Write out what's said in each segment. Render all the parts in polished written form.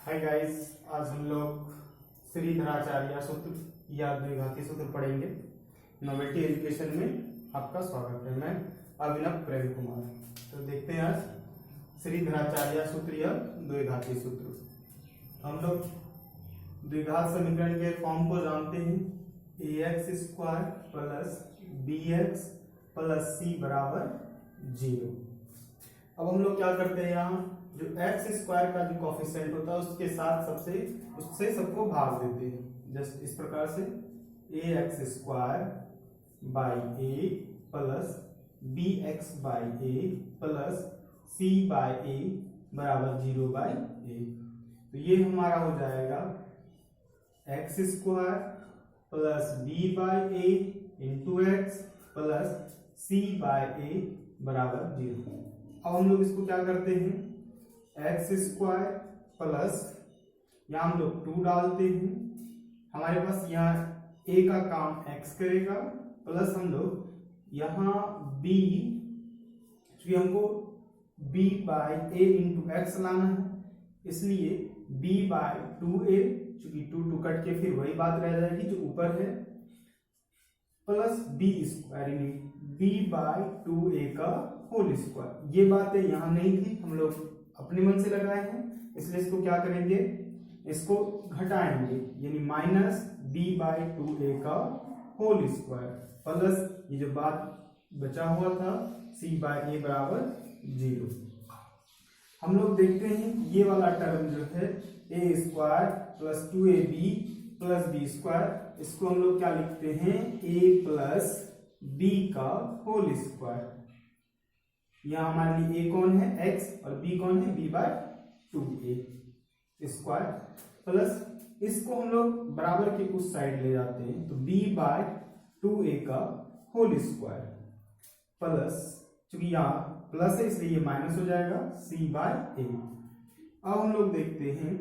Hi guys, आज हम लोग श्रीधराचार्य सूत्र या द्विघाती सूत्र पढ़ेंगे। नोवेल्टी एजुकेशन में आपका स्वागत है। मैं अभिनव प्रेम कुमार। तो देखते हैं आज श्रीधराचार्य सूत्र या द्विघाती सूत्र। हम लोग द्विघात समीकरण के फॉर्म को जानते हैं। ax² plus bx plus c बराबर 0। अब हम लोग क्या करते हैं, यहाँ जो x² का जो कोफिशिएंट होता है उसके साथ उससे सबको भाग देते हैं। जस्ट इस प्रकार से ax² by a plus bx by a plus c by a बराबर 0 बाई a। तो ये हमारा हो जाएगा x² plus b by a into x plus c by a बराबर 0। अब हम लोग इसको क्या करते हैं, x² प्लस यहाँ हम लोग 2 डालते हैं। हमारे पास यहाँ a का काम x करेगा प्लस हम लोग यहाँ b, क्योंकि हमको b by a into x लाना है इसलिए b बाई 2a, चूंकि 2 कट के फिर वही बात रह जाएगी जो ऊपर है, plus b² b by 2a का होल स्क्वायर। ये बातें यहाँ नहीं थी, हम लोग अपने मन से लगाए हैं, इसलिए इसको क्या करेंगे, इसको घटाएंगे, यानी माइनस b बाई 2a का होल स्क्वायर प्लस ये जो बात बचा हुआ था c बाई a बराबर 0। हम लोग देखते हैं ये वाला टर्म जो है a² plus 2ab plus b², इसको हम लोग क्या लिखते हैं, a प्लस b का होल स्क्वायर। यहाँ हमारे लिए a कौन है, x, और b कौन है, b by 2a square, plus इसको हम लोग बराबर के उस साइड ले जाते हैं तो b बाय 2a का होल स्क्वायर प्लस, चूंकि यहाँ प्लस है इसलिए ये माइनस हो जाएगा, c बाय a। अब हम लोग देखते हैं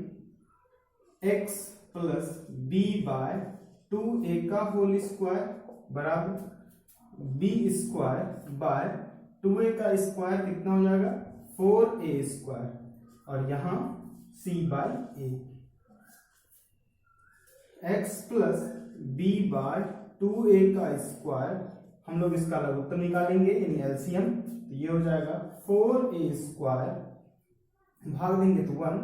x plus b by 2a का होल स्क्वायर बराबर b² बाय 2a का स्क्वायर कितना हो जाएगा, 4a², और यहाँ c by a। x plus b by 2a का स्क्वायर, हम लोग इसका लघुत्तम निकालेंगे यानी एलसीएम, तो ये हो जाएगा 4a² भाग देंगे तो 1,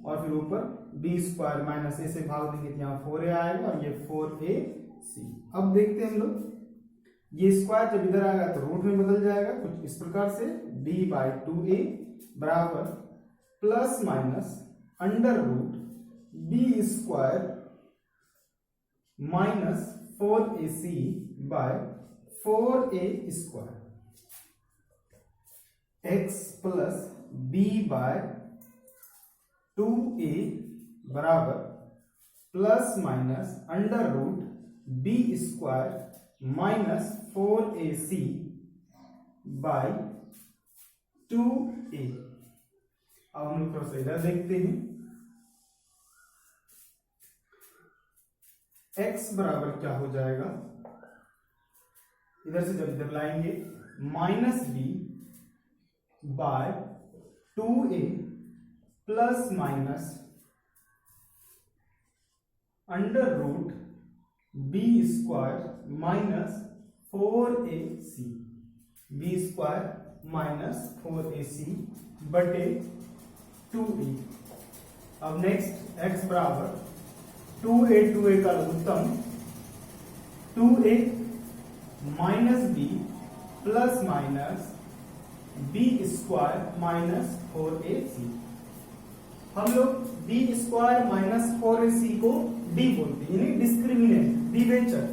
और फिर ऊपर b² माइनस a से भाग देंगे तो यहाँ 4a आएगा और ये 4ac। अब देखते हैं हम लोग, ये स्क्वायर जब इधर आएगा तो रूट में बदल जाएगा कुछ इस प्रकार से, b बाई 2a बराबर plus minus under root b² minus 4ac by 4a²। x plus b by 2a बराबर plus minus under root b² minus 4ac by 2a। अब हम लोग थोड़ा सा इधर देखते हैं, x बराबर क्या हो जाएगा, इधर से जब इधर लाएंगे minus b by 2a plus minus under root b² minus 4ac, b² minus 4ac बटे 2a। अब नेक्स्ट x बराबर 2a का लघुत्तम 2a minus b plus minus b² minus 4ac। हम लोग b² माइनस 4ac को d बोलते हैं, यानी डिस्क्रिमिनेंट, विवेचक।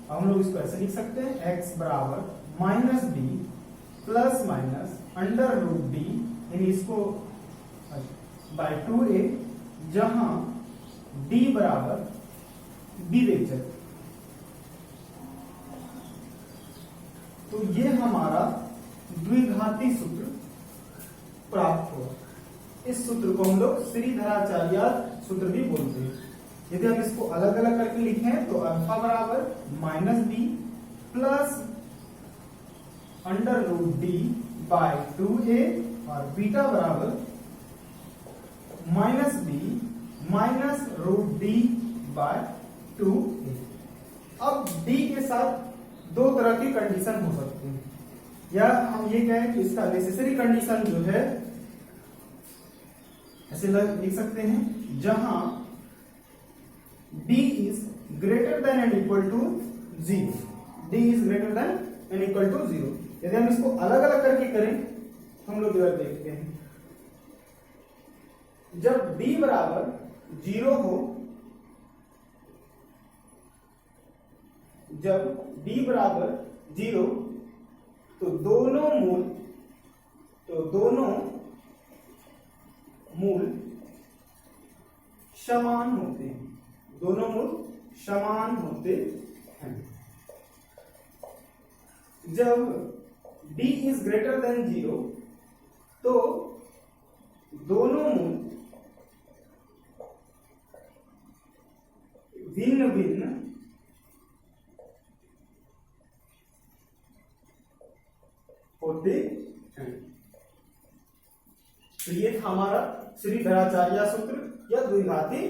हम लोग इसको ऐसे लिख सकते हैं, x बराबर minus b plus minus under root d, यानी इसको बाय 2a, जहां d बराबर विवेचक। तो ये हमारा द्विघाती सूत्र प्राप्त हुआ। इस सूत्र को हम लोग श्रीधराचार्य सूत्र भी बोलते हैं। यदि हम इसको अलग अलग करके लिखें तो अल्फा बराबर minus b plus under root d by 2a, और बीटा बराबर minus b minus root D by 2a। अब डी के साथ दो तरह की कंडीशन हो सकती है, या हम ये कहें कि इसका नेसेसरी कंडीशन जो है ऐसे लिख सकते हैं, जहां d is greater than and equal to 0, d is greater than and equal to 0। यदि हम इसको अलग अलग करके करें तो हम लोग इधर देखते हैं, जब d बराबर 0 हो, जब d बराबर 0 तो दोनों मूल समान होते हैं, दोनों मूल समान होते हैं। जब d इज ग्रेटर देन 0 तो दोनों मूल भिन्न भिन्न होते हैं। तो ये था हमारा श्रीधराचार्य सूत्र या द्विघाती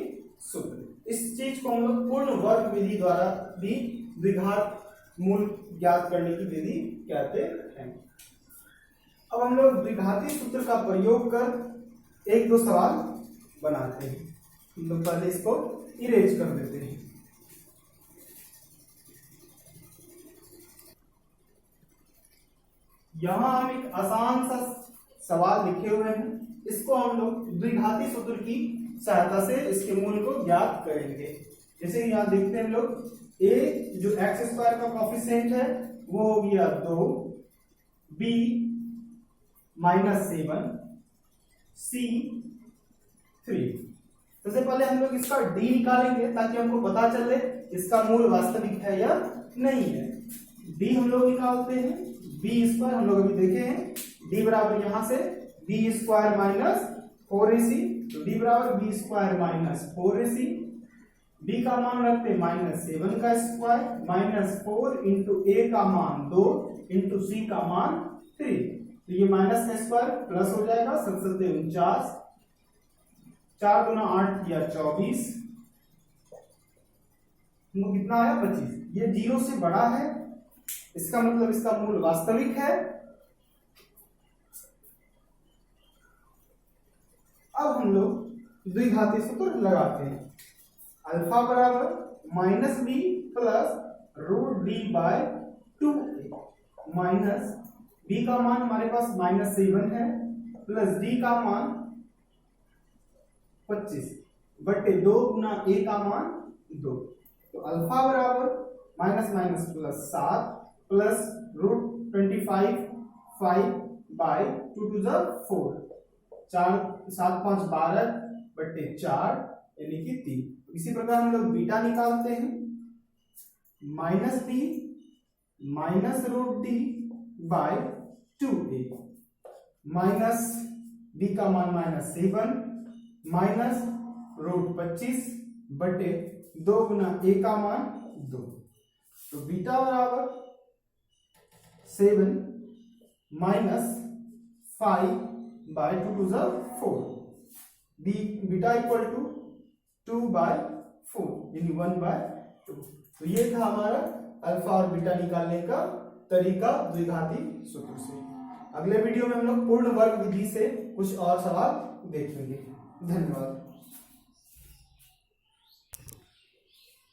सूत्र। इस चीज को हम लोग पूर्ण वर्ग विधि द्वारा भी द्विघात मूल ज्ञात करने की विधि कहते हैं। अब हम लोग द्विघाती सूत्र का प्रयोग कर एक दो सवाल बनाते हैं। हम लोग पहले इसको इरेज कर देते हैं। यहां हम एक आसान सा सवाल लिखे हुए हैं, इसको हम लोग द्विघाती सूत्र की सहायता से इसके मूल को ज्ञात करेंगे। जैसे यहां देखते हैं हम लोग, a जो x स्क्वायर का कोफिशिएंट है वो हो गया 2, b -7, c 3। सबसे पहले हम लोग इसका d निकालेंगे ताकि हमको पता चले इसका मूल वास्तविक है या नहीं है। d हम लोग निकालते हैं, b स्क्वायर हम लोग अभी देखे हैं, d बराबर यहां से b स्क्वायर माइनस 4ac, तो d बराबर b square minus 4ac, b का मान रखते हैं -7 का स्क्वायर माइनस 4 इंटू a का मान 2 इंटू c का मान 3, तो ये माइनस का स्क्वायर प्लस हो जाएगा, 7 49, 4 दूना 8 या 24, कितना आया 25। ये 0 से बड़ा है, इसका मतलब इसका मूल वास्तविक है। अब हम लोग द्विघाती सूत्र लगाते हैं, अल्फा बराबर -b plus root D by 2a minus b का मान हमारे पास -7 है प्लस d का मान 25 बटे 2 गुना a का मान 2, तो अल्फा बराबर minus plus 7 plus root 25 5 by 2 to the 4, 4 7 5 12 बटे 4 यानी कि 3। इसी प्रकार हम लोग बीटा निकालते हैं, -b minus root D by 2a minus b का मान -7 माइनस रूट 25 बटे 2 गुना a का मान 2, तो बीटा बराबर 7 minus 5 by 2 to the 4, beta equal to 2 by 4 यानी 1 बाय 2। तो ये था हमारा अल्फा और बीटा निकालने का तरीका द्विघाती सूत्र से। अगले वीडियो में हम लोग पूर्ण वर्ग विधि से कुछ और सवाल देखेंगे। धन्यवाद।